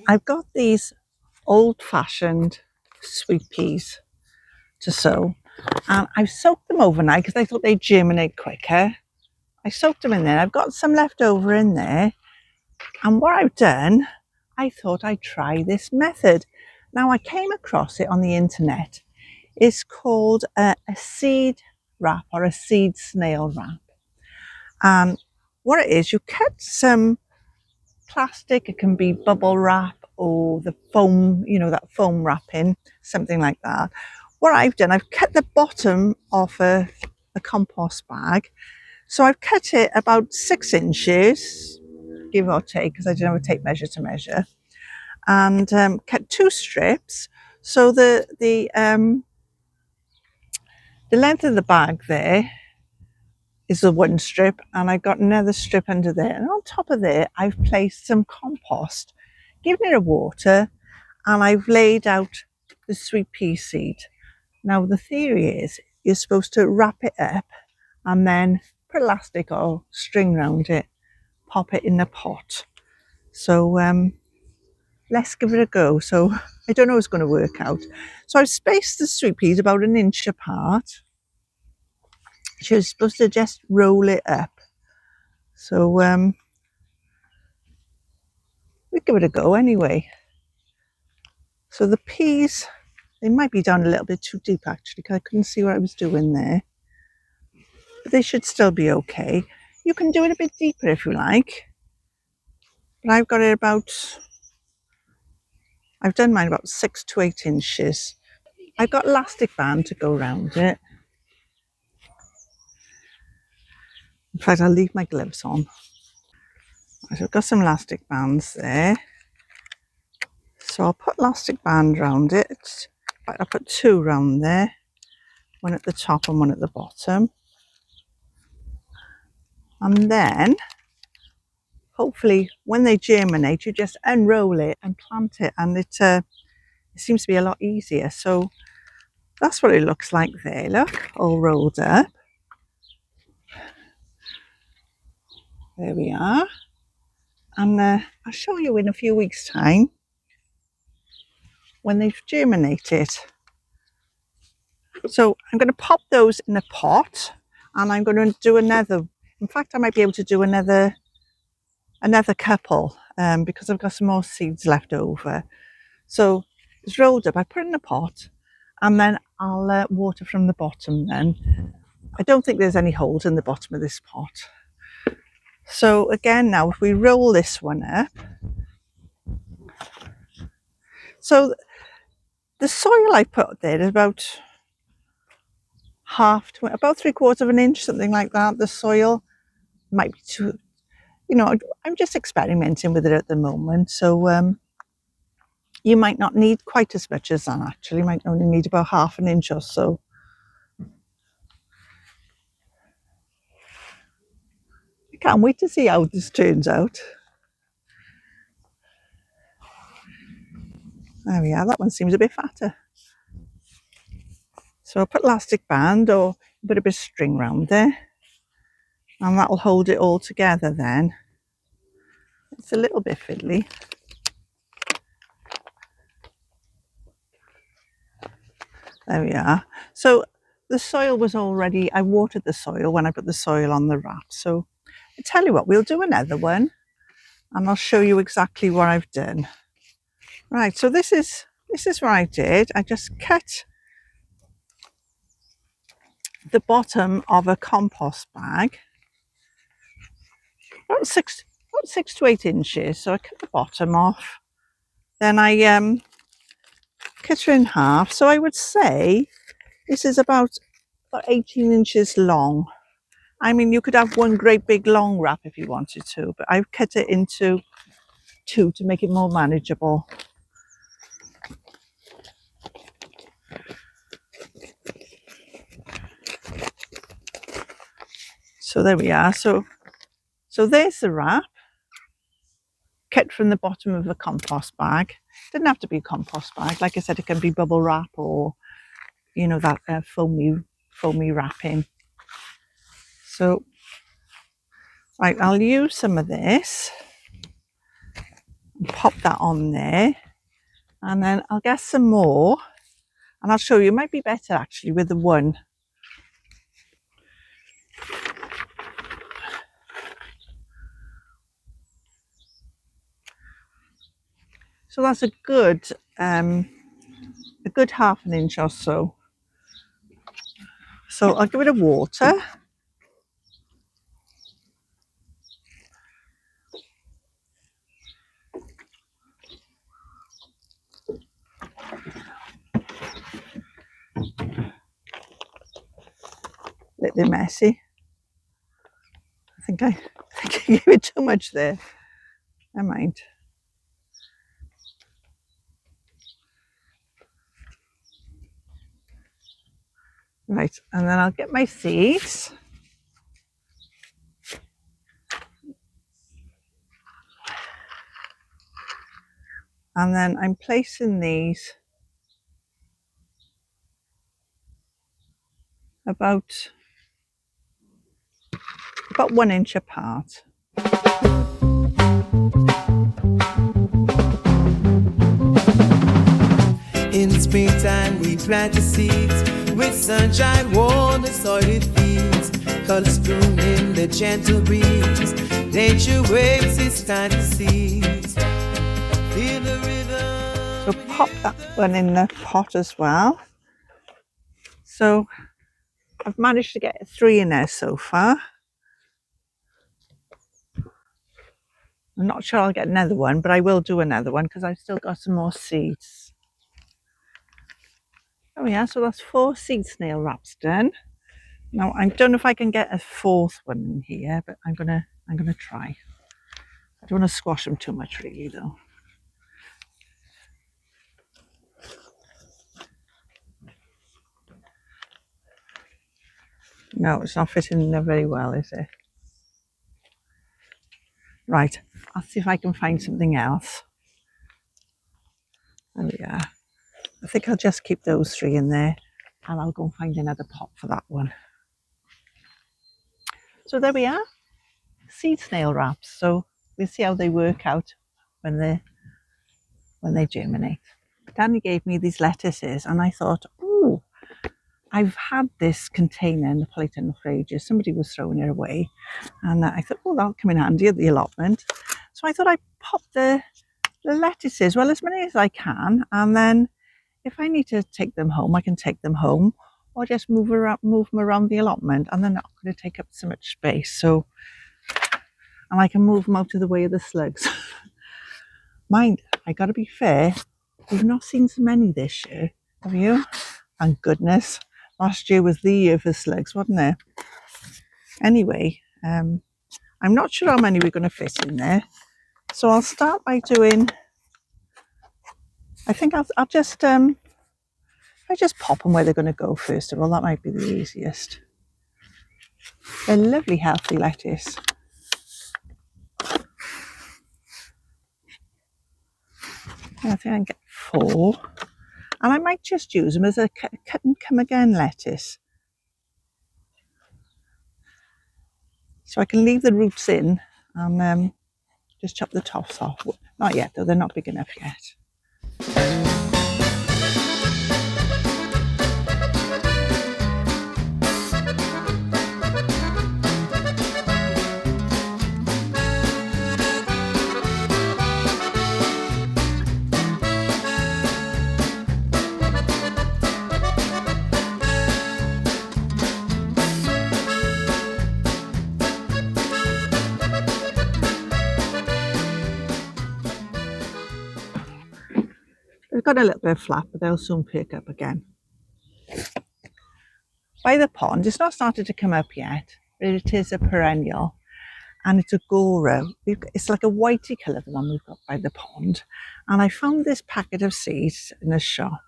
I've got these old-fashioned sweet peas to sow, and I've soaked them overnight because I thought they'd germinate quicker. I soaked them in there. I've got some left over in there, and what I've done, I thought I'd try this method. Now, I came across it on the internet. It's called a seed wrap or a seed snail wrap. And what it is, you cut some plastic, it can be bubble wrap or the foam, you know, that foam wrapping, something like that. What I've done, I've cut the bottom of a compost bag. So I've cut it about 6 inches, give or take, because I didn't have a tape measure to measure, and cut 2 strips. So the length of the bag there is the 1 strip, and I've got another strip under there. And on top of there, I've placed some compost, given it a water, and I've laid out the sweet pea seed. Now, the theory is you're supposed to wrap it up and then put elastic or string around it, pop it in the pot. So let's give it a go. So I don't know if it's going to work out. So I've spaced the sweet peas about 1 inch apart. You're supposed to just roll it up. So we'll give it a go anyway. So the peas, they might be down a little bit too deep actually, because I couldn't see what I was doing there. But they should still be okay. You can do it a bit deeper if you like. But I've got it about, I've done mine about 6 to 8 inches. I've got elastic band to go around it. In fact, I'll leave my gloves on. So I've got some elastic bands there. So I'll put elastic band around it. In fact, I'll put 2 around there. 1 at the top and 1 at the bottom. And then, hopefully, when they germinate, you just unroll it and plant it. And it seems to be a lot easier. So that's what it looks like there, look, all rolled up. There we are. And I'll show you in a few weeks' time when they've germinated. So I'm going to pop those in a pot, and I'm going to do another. In fact, I might be able to do another couple because I've got some more seeds left over. So it's rolled up. I put it in a pot, and then I'll water from the bottom then. I don't think there's any holes in the bottom of this pot. So again, now if we roll this one up, so the soil I put there is about half to about 3/4 of an inch, something like that. The soil might be too, you know, I'm just experimenting with it at the moment. So you might not need quite as much as that actually. You might only need about half an inch or so. I can't wait to see how this turns out. There we are, that one seems a bit fatter. So I'll put elastic band or put a bit of string around there, and that'll hold it all together then. It's a little bit fiddly. There we are. So the soil was already, I watered the soil when I put the soil on the wrap. So I tell you what, we'll do another one and I'll show you exactly what I've done. Right, so this is what I did. I just cut the bottom of a compost bag, about 6 to 8 inches. So I cut the bottom off. Then I cut her in half. So I would say this is about 18 inches long. I mean, you could have one great big long wrap if you wanted to, but I've cut it into 2 to make it more manageable. So there we are. So there's the wrap, cut from the bottom of the compost bag. Doesn't have to be a compost bag. Like I said, it can be bubble wrap or, you know, that foamy wrapping. So, right, I'll use some of this. Pop that on there. And then I'll get some more. And I'll show you. It might be better actually with the one. So that's a good half an inch or so. So I'll give it a water. A little bit messy. I think I gave it too much there. Never mind. Right, and then I'll get my seeds. And then I'm placing these about 1 inch apart. In springtime we plant the seeds, with sunshine warm the soil it feeds, colors strewn in the gentle breeze, nature waits its time to seize. Feel the rhythm. So pop that one in the pot as well. So I've managed to get 3 in there so far. I'm not sure I'll get another one, but I will do another one because I've still got some more seeds. Oh yeah, so that's 4 seed snail wraps done. Now I don't know if I can get a 4th one in here, but I'm gonna try. I don't want to squash them too much really though. No, it's not fitting in there very well, is it? Right, I'll see if I can find something else. There we are. I think I'll just keep those 3 in there and I'll go and find another pot for that one. So there we are, seed snail wraps. So we'll see how they work out when they germinate. Danny gave me these lettuces and I thought, oh, I've had this container in the polytunnel for ages. Somebody was throwing it away and I thought, oh, that'll come in handy at the allotment. So I thought I'd pop the lettuces, well, as many as I can, and then if I need to take them home, I can take them home or just move them around the allotment, and they're not going to take up so much space. So, and I can move them out of the way of the slugs. Mind, I got to be fair, we've not seen so many this year, have you? Thank goodness. Last year was the year for slugs, wasn't it? Anyway, I'm not sure how many we're going to fit in there. So I'll start by doing, I think I'll just, I just pop them where they're going to go first of all. That might be the easiest. They're lovely, healthy lettuce. I think I can get 4. And I might just use them as a cut and come again lettuce. So I can leave the roots in and just chop the tops off. Not yet though, they're not big enough yet. They've got a little bit of flap, but they'll soon pick up again. By the pond, it's not started to come up yet, but it is a perennial, and it's a goro. It's like a whitey colour, the one we've got by the pond. And I found this packet of seeds in a shop,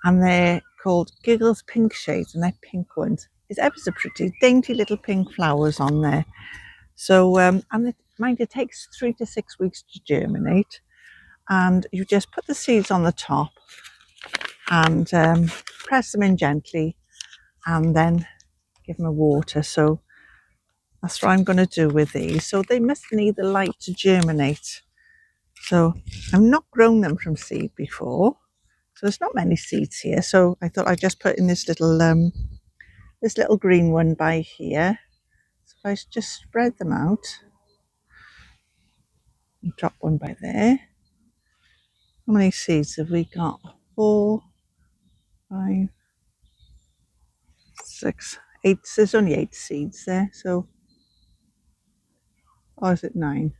and they're called Giggles Pink Shades, and they're pink ones. It's ever so pretty, dainty little pink flowers on there. So, and mind, it takes 3 to 6 weeks to germinate. and you just put the seeds on the top and press them in gently and then give them a water. So that's what I'm going to do with these. So they must need the light to germinate. So I've not grown them from seed before. So there's not many seeds here. So I thought I'd just put in this little green one by here. So if I just spread them out and drop one by there. How many seeds have we got? 4, 5, 6, 8. There's only 8 seeds there. So, or is it 9?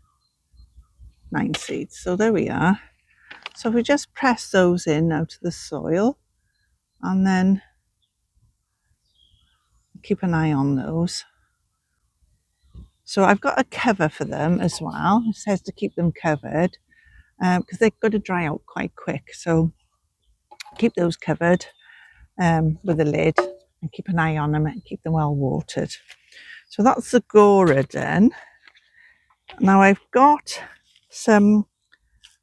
9 seeds. So there we are. So if we just press those in out of the soil and then keep an eye on those. So I've got a cover for them as well. It says to keep them covered because they've got to dry out quite quick. So keep those covered with a lid and keep an eye on them and keep them well watered. So that's the Gora done. Now I've got some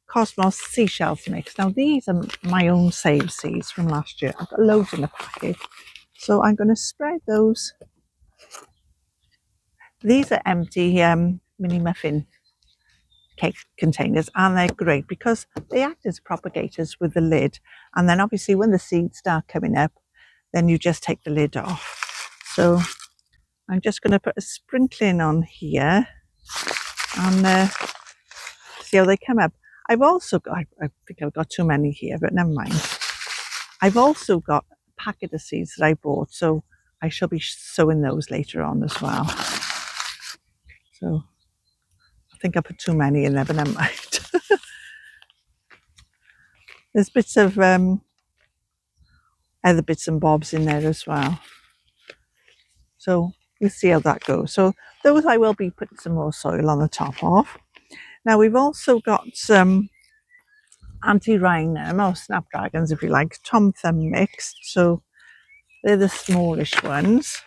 Cosmos seashells mix. Now these are my own save seeds from last year. I've got loads in the packet. So I'm going to spread those. These are empty mini muffin cake containers, and they're great because they act as propagators with the lid. And then obviously when the seeds start coming up, then you just take the lid off. So I'm just going to put a sprinkling on here and see how they come up. I've also got, I think I've got too many here, but never mind. I've also got a packet of seeds that I bought, so I shall be sowing those later on as well. So I think I put too many in there, but never mind. There's bits of other bits and bobs in there as well. So we'll see how that goes. So those I will be putting some more soil on the top of. Now we've also got some anti-rhinum or snapdragons, if you like, Tom Thumb mixed. So they're the smallish ones.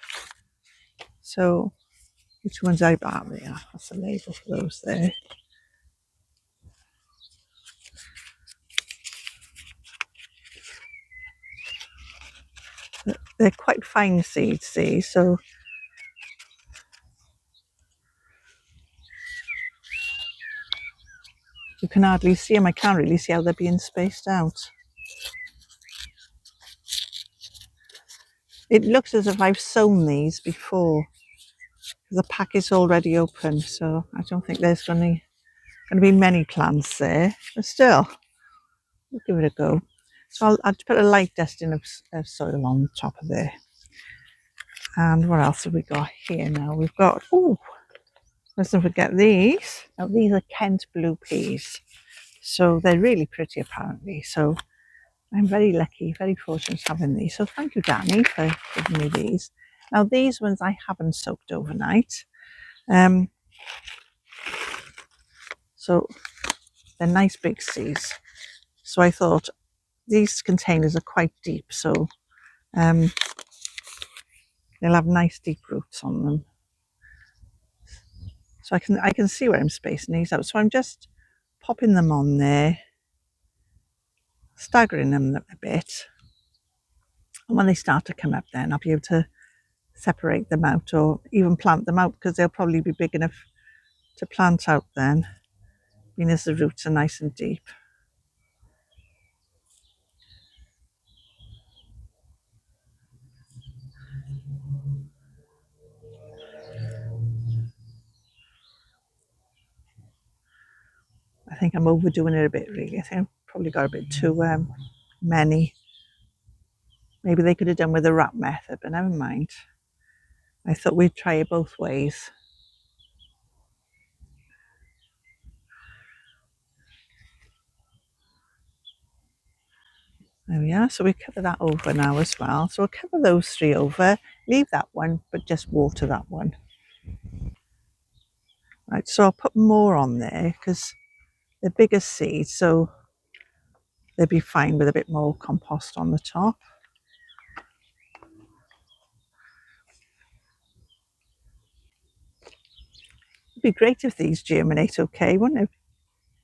So which ones I bought? Yeah, that's the label for those there. They're quite fine seeds, see, so you can hardly see them. I can't really see how they're being spaced out. It looks as if I've sown these before. The pack is already open, so I don't think there's going to be many plants there. But still, we'll give it a go. So I'll put a light dusting of soil on the top of there. And what else have we got here now? We've got, let's not forget these. Now these are Kent blue peas. So they're really pretty apparently. So I'm very lucky, very fortunate having these. So thank you, Danny, for giving me these. Now these ones I haven't soaked overnight. So they're nice big seeds. So I thought these containers are quite deep. So they'll have nice deep roots on them. So I can see where I'm spacing these out. So I'm just popping them on there, staggering them a bit. And when they start to come up then I'll be able to separate them out or even plant them out because they'll probably be big enough to plant out then, being as the roots are nice and deep. I think I'm overdoing it a bit really. I think I've probably got a bit too many. Maybe they could have done with the wrap method, but never mind. I thought we'd try it both ways. There we are. So we cover that over now as well. So we'll cover those 3 over, leave that one, but just water that one. Right, so I'll put more on there because they're bigger seeds, so they'll be fine with a bit more compost on the top. It'd be great if these germinate okay, wouldn't it?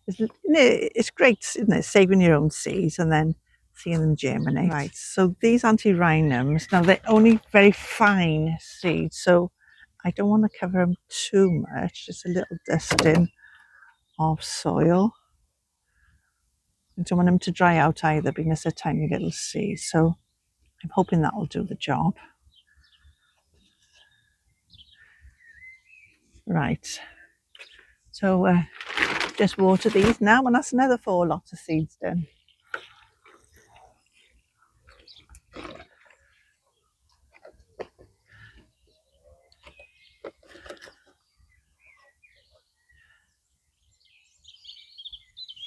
It's great, isn't it? Saving your own seeds and then seeing them germinate. Right, so these antirrhinums, now they're only very fine seeds, so I don't want to cover them too much, just a little dusting of soil. I don't want them to dry out either because they're tiny little seeds, so I'm hoping that will do the job. Right, so just water these now, and that's another 4 lots of seeds done.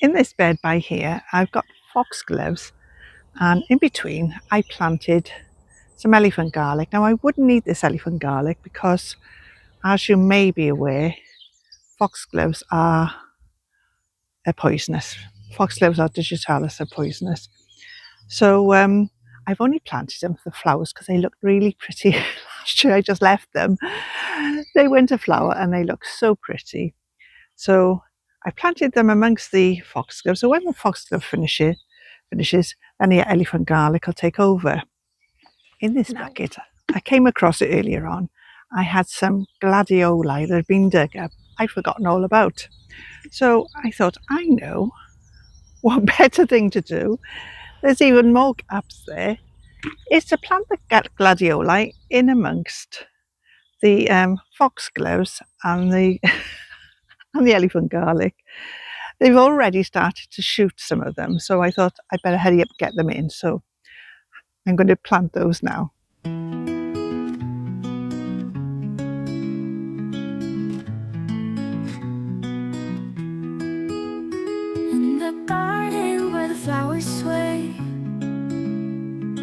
In this bed by here, I've got foxgloves, and in between I planted some elephant garlic. Now I wouldn't need this elephant garlic because, as you may be aware, foxgloves are poisonous. Foxgloves or digitalis are poisonous. So I've only planted them for the flowers because they look really pretty. Last year I just left them. They went to flower and they look so pretty. So I planted them amongst the foxgloves. So when the foxglove finishes, then the elephant garlic will take over. In this bucket, I came across it earlier on. I had some gladioli that had been dug up. I'd forgotten all about. So I thought, I know what better thing to do. There's even more gaps there. Is to plant the gladioli in amongst the foxgloves and the and the elephant garlic. They've already started to shoot some of them, so I thought I'd better hurry up and get them in. So I'm going to plant those now. In the garden where the flowers sway,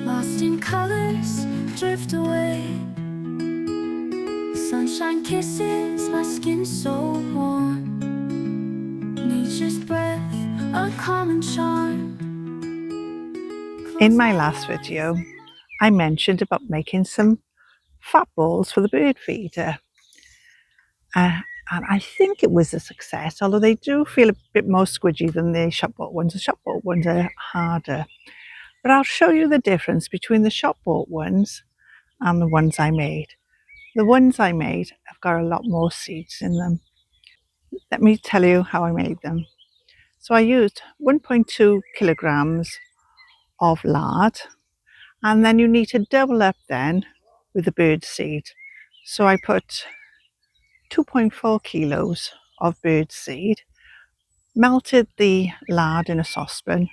lost in colors, drift away. Sunshine kisses my skin so warm. Nature's breath, a common charm. In my last video, I mentioned about making some fat balls for the bird feeder. And I think it was a success, although they do feel a bit more squidgy than the shop bought ones. The shop bought ones are harder. But I'll show you the difference between the shop bought ones and the ones I made. The ones I made have got a lot more seeds in them. Let me tell you how I made them. So I used 1.2 kilograms of lard, and then you need to double up then with the bird seed. So I put 2.4 kilos of bird seed, melted the lard in a saucepan,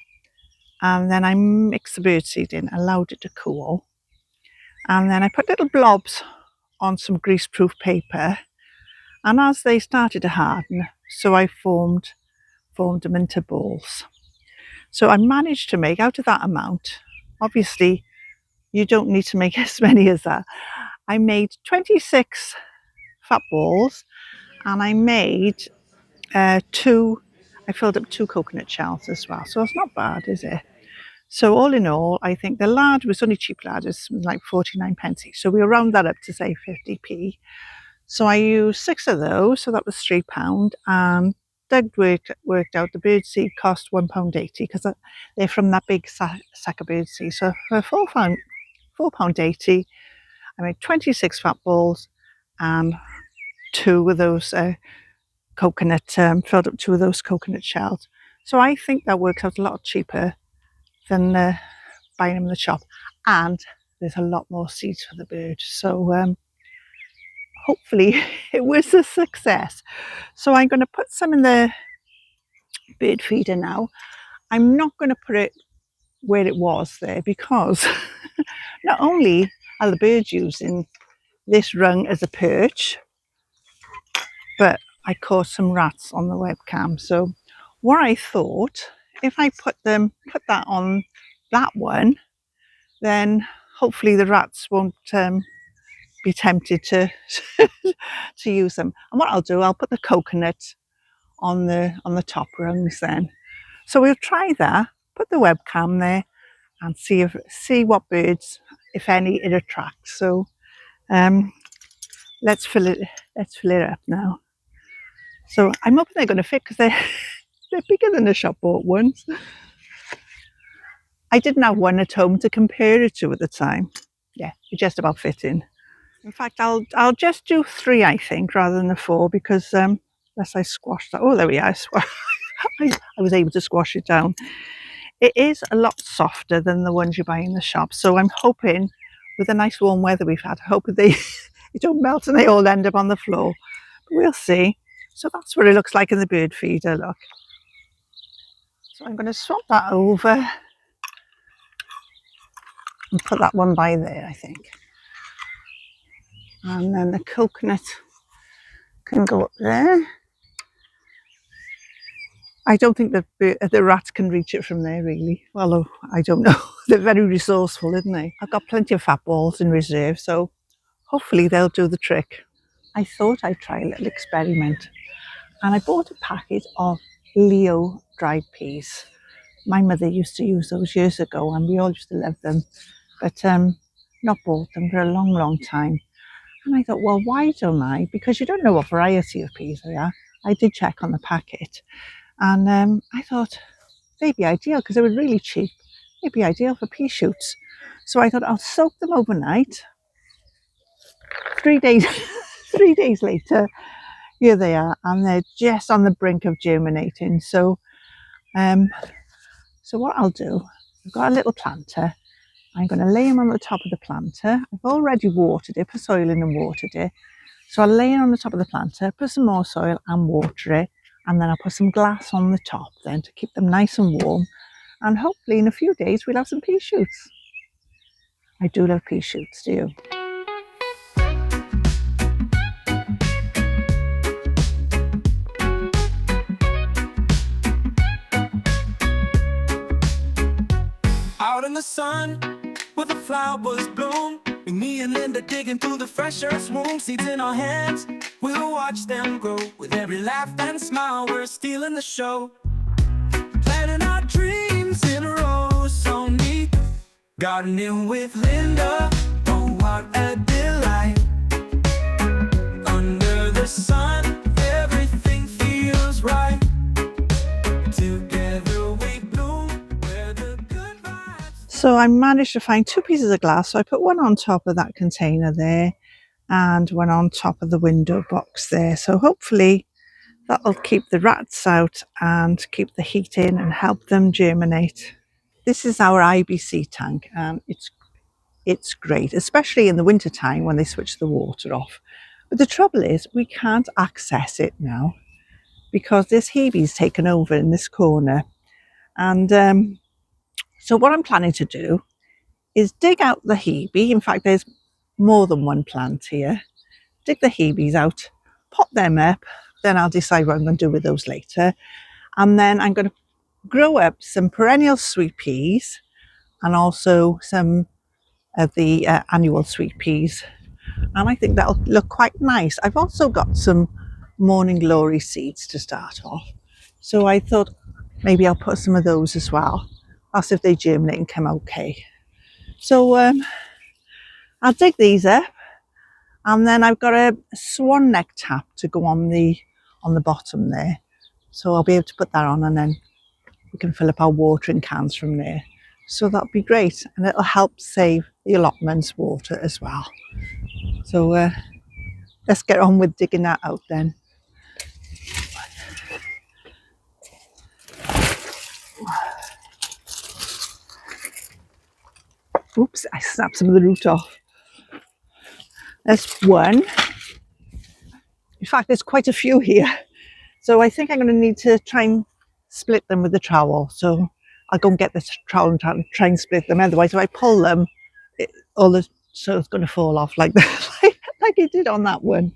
and then I mixed the bird seed in, allowed it to cool, and then I put little blobs on some greaseproof paper, and as they started to harden, so I formed them into balls. So I managed to make, out of that amount, obviously you don't need to make as many as that, I made 26 fat balls, and I made I filled up 2 coconut shells as well, so it's not bad, is it? So all in all, I think the lard was only cheap lard, it's like 49 pence each, so we'll round that up to say 50p. So I used 6 of those, so that was £3, and Doug worked out the birdseed cost £1.80 because they're from that big sack of birdseed. So for £4.80, I made 26 fat balls and 2 of those coconut, filled up 2 of those coconut shells. So I think that works out a lot cheaper than buying them in the shop, and there's a lot more seeds for the bird. So hopefully it was a success. So I'm going to put some in the bird feeder now. I'm not going to put it where it was there because not only are the birds using this rung as a perch, but I caught some rats on the webcam. So what I thought, if I put that on that one, then hopefully the rats won't be tempted to to use them. And what I'll do, I'll put the coconut on the top rungs then. So we'll try that, put the webcam there and see what birds, if any, it attracts. So let's fill it up now. So I'm hoping they're going to fit because They're bigger than the shop bought ones. I didn't have one at home to compare it to at the time. Yeah, it just about fit in. In fact, I'll just do 3, I think, rather than the 4, because unless I squash that. Oh, there we are. I was able to squash it down. It is a lot softer than the ones you buy in the shop. So I'm hoping, with the nice warm weather we've had, I hope they don't melt and they all end up on the floor. But we'll see. So that's what it looks like in the bird feeder, look. So I'm going to swap that over and put that one by there, I think. And then the coconut can go up there. I don't think that the rats can reach it from there, really. Well, I don't know. They're very resourceful, aren't they? I've got plenty of fat balls in reserve, so hopefully they'll do the trick. I thought I'd try a little experiment, and I bought a packet of Leo dried peas. My mother used to use those years ago, and we all used to love them, but not bought them for a long, long time. And I thought, well, why don't I? Because you don't know what variety of peas they are. I did check on the packet. And I thought they'd be ideal because they were really cheap. They'd be ideal for pea shoots. So I thought I'll soak them overnight. 3 days, 3 days later, here they are, and they're just on the brink of germinating. So what I'll do, I've got a little planter. I'm going to lay them on the top of the planter. I've already watered it, put soil in and watered it. So I'll lay it on the top of the planter, put some more soil and water it. And then I'll put some glass on the top then to keep them nice and warm. And hopefully in a few days we'll have some pea shoots. I do love pea shoots, do you? Out in the sun, where the flowers bloom, with me and Linda digging through the fresh earth's womb. Seeds in our hands, we'll watch them grow. With every laugh and smile, we're stealing the show. Planting our dreams in a row, so neat. Gardening with Linda, oh what a delight. Under the sun, everything feels right. Together we bloom, we're the good vibes. So I managed to find 2 pieces of glass. So I put one on top of that container there and one on top of the window box there. So hopefully that'll keep the rats out and keep the heat in and help them germinate. This is our IBC tank, and it's great, especially in the winter time when they switch the water off. But the trouble is we can't access it now because this Hebe's taken over in this corner. And so what I'm planning to do is dig out the Hebe. In fact, there's more than one plant here. Dig the Hebes out, pot them up, then I'll decide what I'm going to do with those later. And then I'm going to grow up some perennial sweet peas and also some of the annual sweet peas. And I think that'll look quite nice. I've also got some morning glory seeds to start off. So I thought maybe I'll put some of those as well. I'll see if they germinate and come okay. So I'll dig these up, and then I've got a swan neck tap to go on the bottom there. So I'll be able to put that on, and then we can fill up our watering cans from there. So that'll be great, and it'll help save the allotments water as well. So let's get on with digging that out then. Oops, I snapped some of the root off. There's one. In fact, there's quite a few here. So I think I'm going to need to try and split them with the trowel. So I'll go and get this trowel and try and split them. Otherwise, if I pull them, all the soil's going to fall off like that, like it did on that one.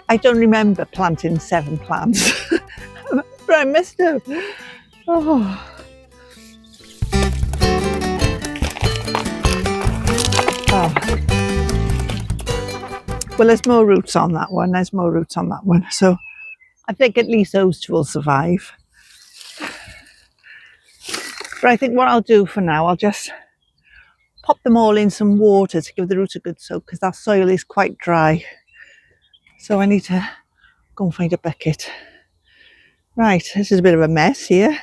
I don't remember planting 7 plants, but I must have. Oh. Oh. Well, there's more roots on that one. There's more roots on that one. So I think at least those two will survive. But I think what I'll do for now, I'll just pop them all in some water to give the roots a good soak, because that soil is quite dry. So I need to go and find a bucket. Right, this is a bit of a mess here.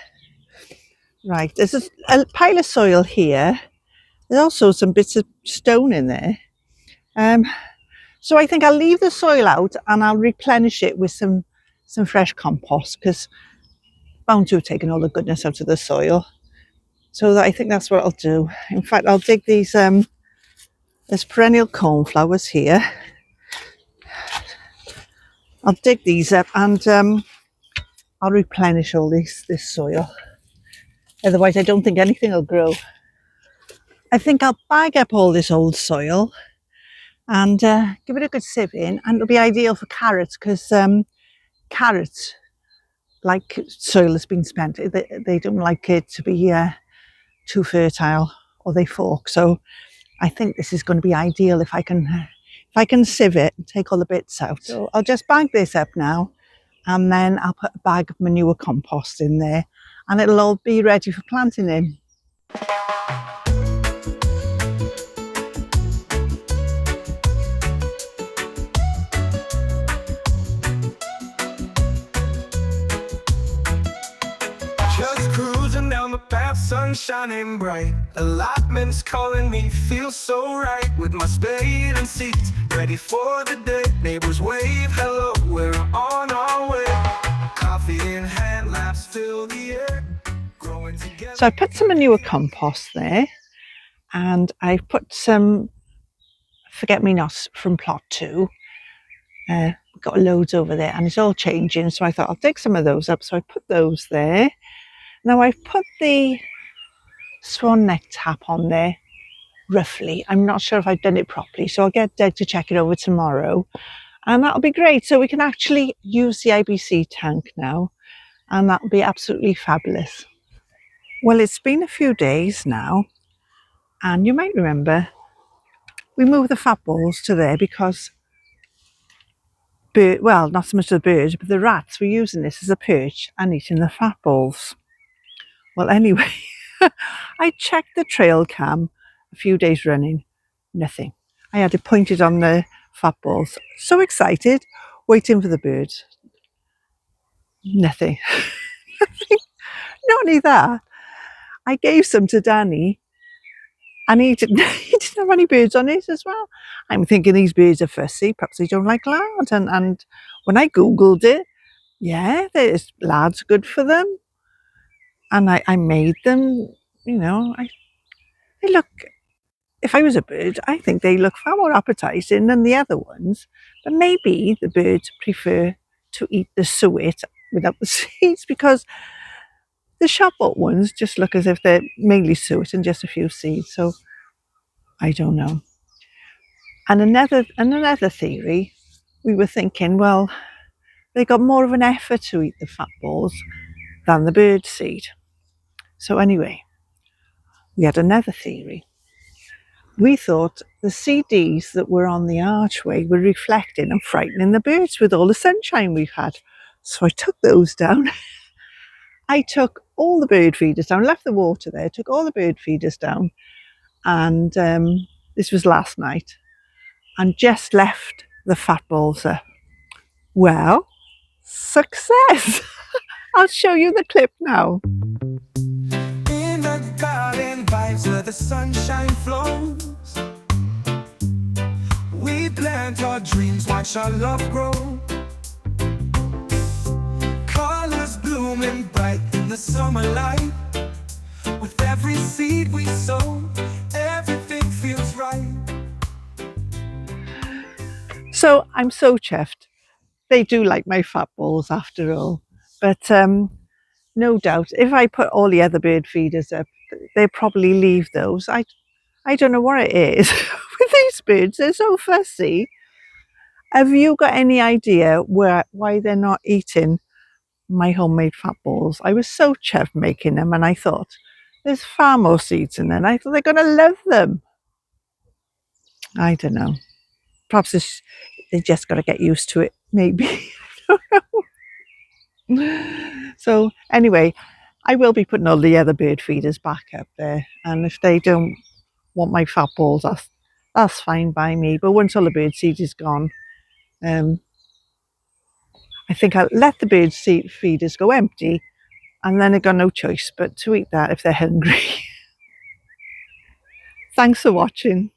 Right, there's a pile of soil here. There's also some bits of stone in there. So I think I'll leave the soil out and I'll replenish it with some fresh compost, because bound to have taken all the goodness out of the soil. So I think that's what I'll do. In fact, I'll dig these, there's perennial cornflowers here. I'll dig these up and I'll replenish all this soil. Otherwise, I don't think anything will grow. I think I'll bag up all this old soil and give it a good sieve in, and it'll be ideal for carrots, because carrots like soil that's been spent. They don't like it to be too fertile, or they fork. So I think this is going to be ideal if I can sieve it and take all the bits out. So I'll just bag this up now, and then I'll put a bag of manure compost in there, and it'll all be ready for planting in. Just cruising down the path, sun shining bright. Allotments calling me, feel so right. With my spade and seeds, ready for the day. Neighbors wave hello, we're on our way. Coffee in hand, laughs fill the air. Growing together. So I put some manure compost there, and I've put some forget-me-nots from plot 2. Got loads over there, and it's all changing, so I thought I'll dig some of those up. So I put those there. Now I've put the swan neck tap on there roughly. I'm not sure if I've done it properly, so I'll get Deg to check it over tomorrow, and that'll be great. So we can actually use the IBC tank now, and that'll be absolutely fabulous. Well, it's been a few days now, and you might remember we moved the fat balls to there because well, not so much the birds, but the rats were using this as a perch and eating the fat balls. Well, anyway, I checked the trail cam a few days running, nothing. I had it pointed on the fat balls. So excited, waiting for the birds. Nothing. Nothing. Not only that, I gave some to Danny, and he didn't have any birds on it as well. I'm thinking these birds are fussy, perhaps they don't like lard. And when I Googled it, yeah, there's lard's good for them. And I made them, you know, they look, if I was a bird, I think they look far more appetizing than the other ones. But maybe the birds prefer to eat the suet without the seeds, because the shop-bought ones just look as if they're mainly suet and just a few seeds. So I don't know. And another theory, we were thinking, well, they got more of an effort to eat the fat balls than the bird seed. So anyway, we had another theory. We thought the CDs that were on the archway were reflecting and frightening the birds with all the sunshine we've had. So I took those down. I took all the bird feeders down, left the water there, took all the bird feeders down, and this was last night, and just left the fat balls up. Well, success! I'll show you the clip now. In the garden vibes where the sunshine flows, we plant our dreams, watch our love grow. Colors blooming bright in the summer light. With every seed we sow, everything feels right. So I'm so chuffed. They do like my fat balls after all. But no doubt, if I put all the other bird feeders up, they'll probably leave those. I don't know what it is with these birds. They're so fussy. Have you got any idea why they're not eating my homemade fat balls? I was so chuffed making them, and I thought, there's far more seeds in there. I thought they're going to love them. I don't know. Perhaps they just got to get used to it, maybe. I don't know. So anyway, I will be putting all the other bird feeders back up there, and if they don't want my fat balls, that's fine by me. But once all the bird seed is gone, I think I'll let the bird seed feeders go empty, and then I've got no choice but to eat that if they're hungry. Thanks for watching.